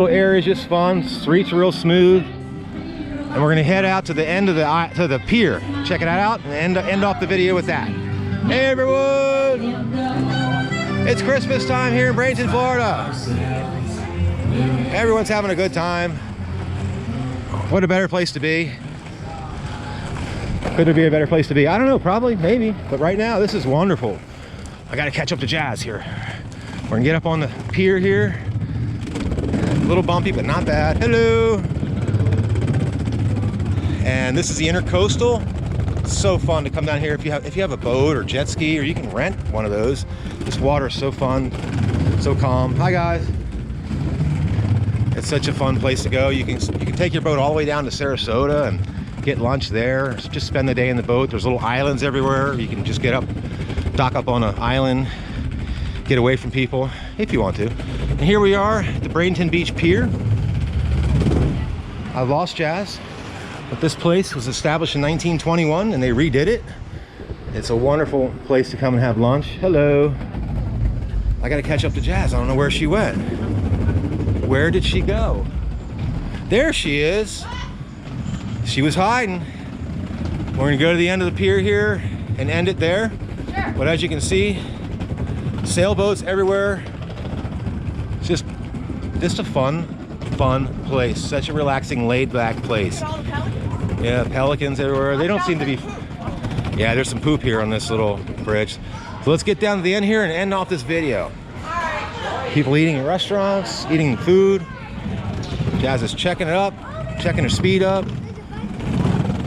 Area is just fun. Streets are real smooth, and we're gonna head out to the end of the pier. Check it out and end off the video with that. Hey everyone, it's Christmas time here in Bradenton, Florida. Everyone's having a good time. What a better place to be. Could there be a better place to be? I don't know, probably, maybe, but right now this is wonderful. I gotta catch up to Jazz here. We're gonna get up on the pier here. A little bumpy, but not bad. Hello. And this is the Intercoastal. It's so fun to come down here if you have a boat or jet ski, or you can rent one of those. This water is so fun, so calm. Hi guys. It's such a fun place to go. You can take your boat all the way down to Sarasota and get lunch there. Just spend the day in the boat. There's little islands everywhere. You can just dock up on an island, get away from people if you want to. And here we are at the Bradenton Beach Pier. I've lost Jazz, but this place was established in 1921 and they redid it. It's a wonderful place to come and have lunch. Hello. I gotta catch up to Jazz. I don't know where she went. Where did she go? There she is. She was hiding. We're gonna go to the end of the pier here and end it there. Sure. But as you can see, sailboats everywhere. It's just a fun place. Such a relaxing, laid-back place. All the pelicans? Yeah, pelicans everywhere. They don't seem to be. Yeah, there's some poop here on this little bridge. So let's get down to the end here and end off this video. People eating in restaurants, eating food. Jazz is checking it up, checking her speed up.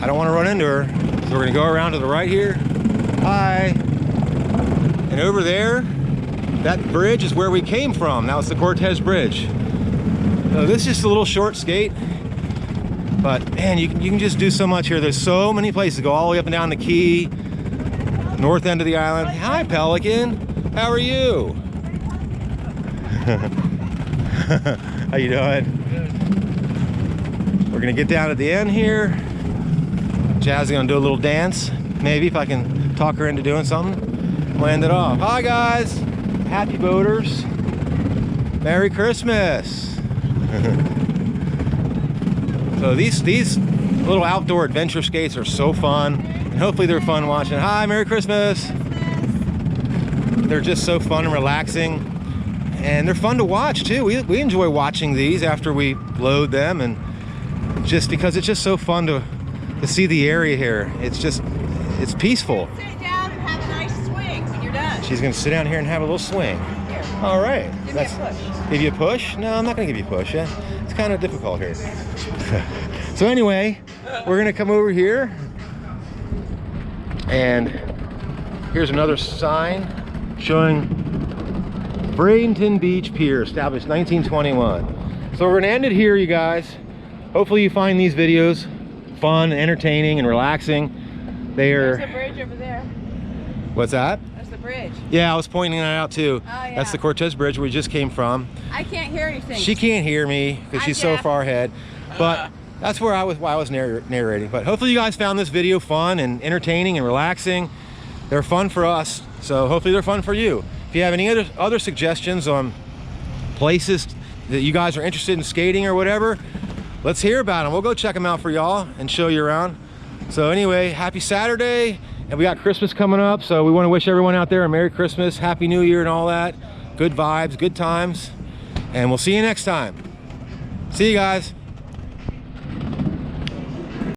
I don't want to run into her, so we're gonna go around to the right here. Hi. And over there, that bridge is where we came from. Now it's the Cortez Bridge. So this is just a little short skate, but man, you can just do so much here. There's so many places to go, all the way up and down the key, north end of the island. Hi, Pelican. How are you? How you doing? We're gonna get down at the end here. Jazz is gonna do a little dance, maybe, if I can talk her into doing something. We'll end it off. Hi guys, happy boaters. Merry Christmas. So these little outdoor adventure skates are so fun, and hopefully they're fun watching. Hi, Merry Christmas. They're just so fun and relaxing, and they're fun to watch too. We enjoy watching these after we load them, and just because it's just so fun to see the area here. It's peaceful. Sit down and have a nice swing when you're done. She's gonna sit down here and have a little swing. Here. All right. Give me a push. Give you a push? No, I'm not gonna give you a push. Yeah, it's kind of difficult here. So anyway, we're gonna come over here, and here's another sign showing Bradenton Beach Pier, established 1921. So we're gonna end it here, you guys. Hopefully you find these videos fun, entertaining, and relaxing. There's a bridge over there. What's that? That's the bridge. Yeah, I was pointing that out too. Oh, yeah. That's the Cortez Bridge where we just came from. I can't hear anything. She can't hear me because she's so far ahead. But that's why I was narrating. But hopefully you guys found this video fun and entertaining and relaxing. They're fun for us, so hopefully they're fun for you. If you have any other suggestions on places that you guys are interested in skating or whatever, let's hear about them. We'll go check them out for y'all and show you around. So anyway, happy Saturday, and we got Christmas coming up, so we want to wish everyone out there a Merry Christmas, Happy New Year and all that. Good vibes, good times, and we'll see you next time. See you guys.